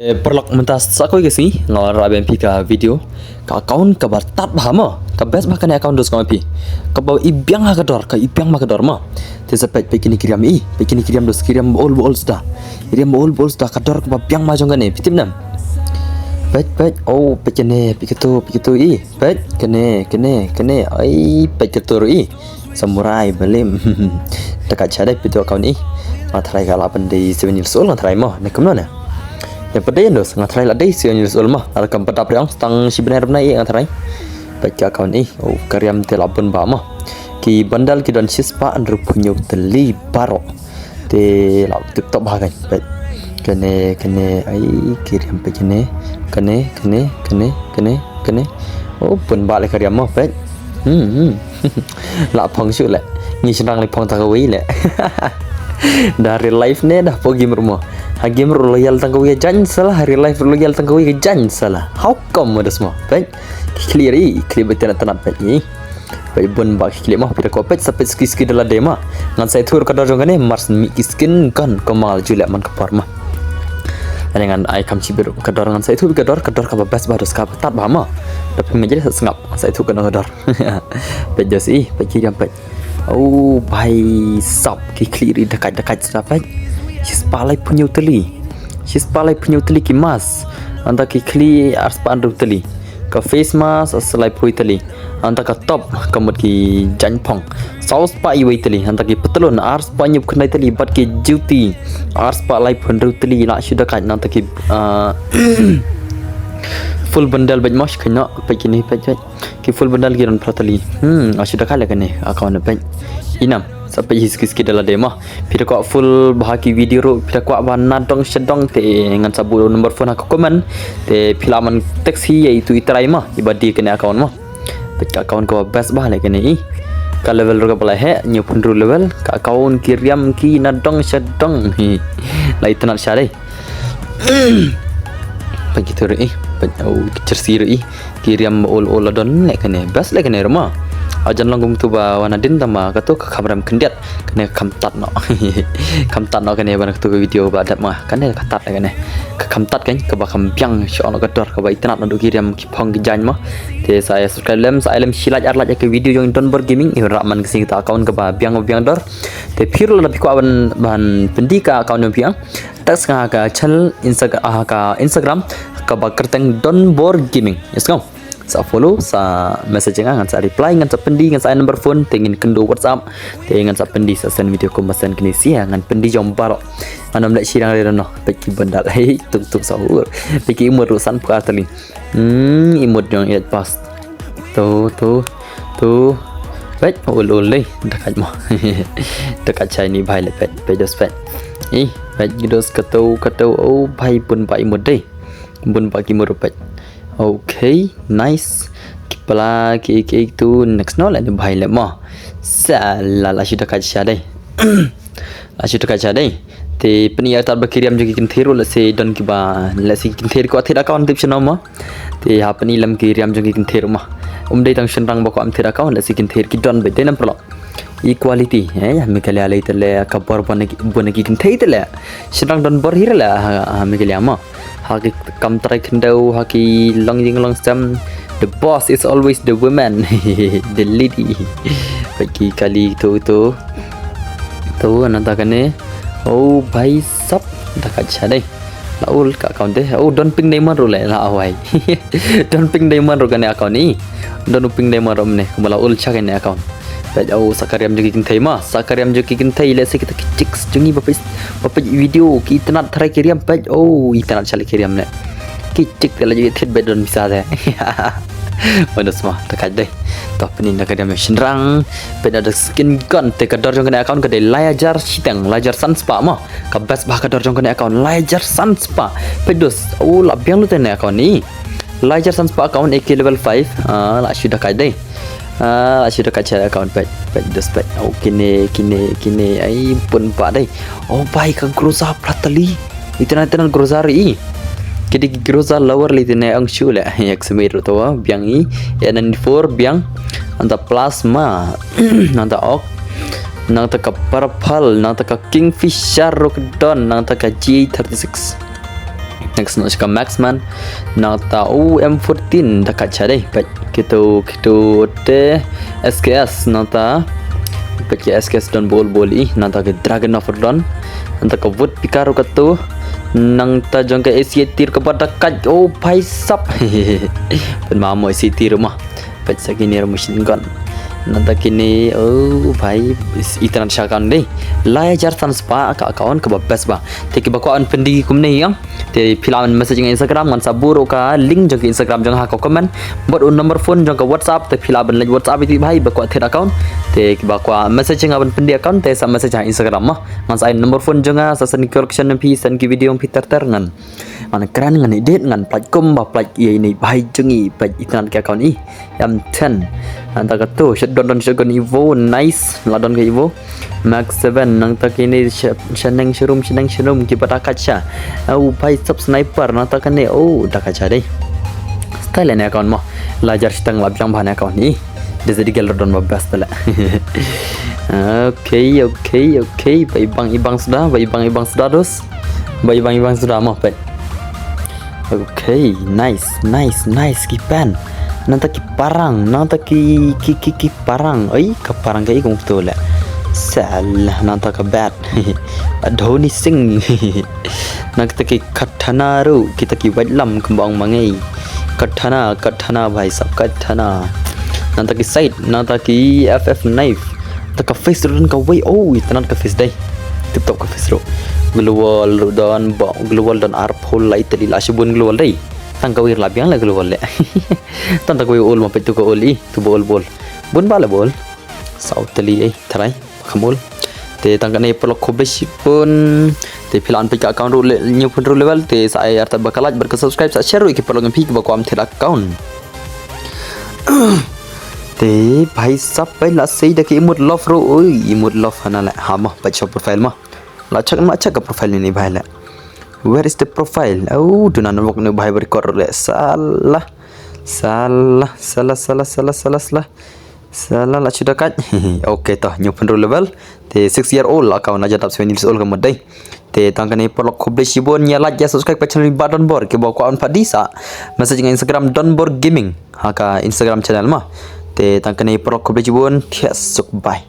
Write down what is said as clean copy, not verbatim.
Perlak mentas sakoi ke sini ngawar raben pi ka video ka account ka tat bahama ka best bahkan account dos ka pi ka baw ibiang ha kador ka ibiang ma kador ma te sepet pe kini kiriam dos kiriam bol sta kiriam bol sta kador ka biang ma jong ne pitim nam pet oh pekene piketu pet kene ai piketu i samurai belim dekat chadai pitu account ni matrai ka 8 day 7 years old matrai mo ne kumno ne yang pada dos ngatrai la dai sia nyus ulma ala kam pada priang stang si benar nai ngatrai baca akaun ni oh karyam telapun ba ma ki bandal ki don sispa andru punyo teli baro te la tiktok ba kan kene ai kirim pe kene oh pun ba le karyam ma pet la phong su le ni senang le phong ta kawi le dari live ne dah pergi rumah game royal tanggawi jan salah hari live royal tanggawi jan salah how come ada semua baik clear betul tanat baik ni baik bun bak clear mah pira kopet sampai ski dalam dema ngan saya tur kadar jongane mars mi skin kan kemal julek man kepar mah dengan ai kam cibir kadar ngan saya tu kadar ka best bagus ka tat bahama tapi menjadi sengap saya tu kadar baik jadi baik kirim baik oh bhai sap ki clear dekat sampai Shispalai punya utali ki mas anta ki kli ars pandu utali ka face mask asalai pui tali anta ka top kamut ki janpong saus pa i tali anta ki petelun ars pa nyup khnai tali bat ki duty ars pa lai pundu tali la shuda ka anta ki full bundle baj mosh khna pekini pej ki full bundle ki ron pratali ashuda ka lekane account pej inam sampai hiski dalam demo pira ko full bahaki video ro pira ko ban nadong sedong te ngan sabu nomor phone aku komen te filaman taxi iaitu iterai mah ibadi kena account mah pecah account ko best bah le kene i ka level ro ka pala he nyu pun ru level ka account kiriam ki nadong sedong hi lai tenat syare begitu ri au cersi ri kiriam ol don le kene best le kene rumah ajan langgung tu ba wana din tama kato kamram kendiat kene kamtat no kene bana tu video ba dat mah kene katat kene kamtat kan ke ba kampiang syo no kador ke ba itnat no kirim kipong gijan mah te saya subscribe lem silat arlat ke video yang don ber gaming raman kesing ta account ke ba biang dor te phir la ko ban ban pendi ka account no biang tas ka channel Instagram ka ba kerteng don bor gaming yes go sa follow sa message ngan sa reply ngan sa pendi ngan sa number phone tengin kendo WhatsApp tengan sa pendi sa send video ko masan kini sia ngan pendi jom baro anam dak sirang le no peki bandal hei tuk sahur peki imut rusan puas tali imut yang iat pas tu pet ul le dekat mo dekat chai ni bhai le pet dos pet pet gidos katau oh bhai pun bai imut dei bun bagi imut pet okay nice kepala ke itu next no lah bhai le mo la sudah kaca dai te peniya tar bakiriam jogi kinthero la se don ki ba la si kinthero ko athira account tip chano ma te ha pani lam kiriam jogi kinthero ma dei tang shenrang ba ko am thira account la si kinther ki don be denam pro equality me kale alai tele kabar bonaki kinthei tele shenrang don bor hira la me kale ma ha ki kam trai khendau ha ki long stem the boss is always the woman the lady bagi kali tu ananta kane oh bhai sap dekat chadai laul ka account deh oh don ping diamond ro le la awai don ping diamond ro kane account ni don ping diamond ro ne kemala ul cha kane account pet oh sakariam jogi kin thai le se kita chicks jungi bapai video ki tanat thrai kiriam pet oh itanat chale kiriam ne ki chick le jogi thet be don bisa de mana semua dekat deh top ni nak ada mesin rang pet ada skin gun te kadar jong kena account kedai lajar sunspa mah kabas bah kadar jong kena account lajar sunspa pedos oh labiang lu tene account ni lajar sunspa account AK level 5 la sudah kadai sudah kaca account pet dos pet oh kini ai pun pak dai oh baik ka groza pratali itana grozari kedi groza lower li tene ang shule yak semir to biang i N94 biang anta plasma anta ok nang taka purple nang taka kingfisher rock don nang taka G36 next nak cakap max man nak tahu M14 dekat cari baik kita teh SKS nak tahu baik SKS dan bol nak tahu ke Dragon of Don nak tahu wood pikaru katu nang ta jong ke AC tir kepada kat pai sap pen mamo AC tir rumah baik segini machine gun nanti kini भाई इतना अच्छा काम नहीं लाया jar transpa ka account ka best ba te ki ba ko an pendi kum nei yang te filaman message ngai Instagram ngan saburo ka link jong Instagram jong ha ko comment bot un number phone jong ka WhatsApp te filaban lagi WhatsApp itu bhai ba ko the account te ki ba ko message ngai ban pendi account te sa message ha Instagram ma ngan sa number phone jong sa san correction pi san ki video pi ter ngan man keren ngan edit ngan platform ba plat ini bhai jongi ba itan ka account i M10 anta ka tu don shotgun Evo nice ladon ke Evo Max 7 nang tak ini sheneng shroom kita kaca pai sub sniper nang tak ni dah kaca deh style ni account mah lajar setang labjang bahan account ni dia jadi gal don babas pula okay ibang sudah dos ibang sudah mah pai okay nice kipan nanti ki parang ke parang kayak kung betul lah salah nanti ke bat Dhoni Singh nanti ki katana ru kita ki wadlam kembang mangai katana bhai sab katana nanti ki side nanti ki FF knife tak face run ka way itu nanti ke face day tip-top ke face ru global dan arphol lai tadi lah shibun global day tang kawir labiang la global le tan tak kawir ol mapet tu ko oli tu bol bun bala bol south tali tharai khamol te tang kane pelok khobesh pun te filan pe account ru new pun level te saya arta bakalat ber subscribe sa share ki pelok pi ba ko am thira account te bhai sab pai la sei da ki imut love ro imut love hana la ha ma pa profile ma la chak ka profile ni bhai la where is the profile do not know no bhai record le salah la sudah kat okay toh new pun level te 6 year old account aja tap 7 years old kamu dai te tangkane pelok khoble shibon ya like ya subscribe channel Don Bor ke bawa account padisa message dengan Instagram Don Bor Gaming haka Instagram channel mah te tangkane pelok khoble shibon yes bye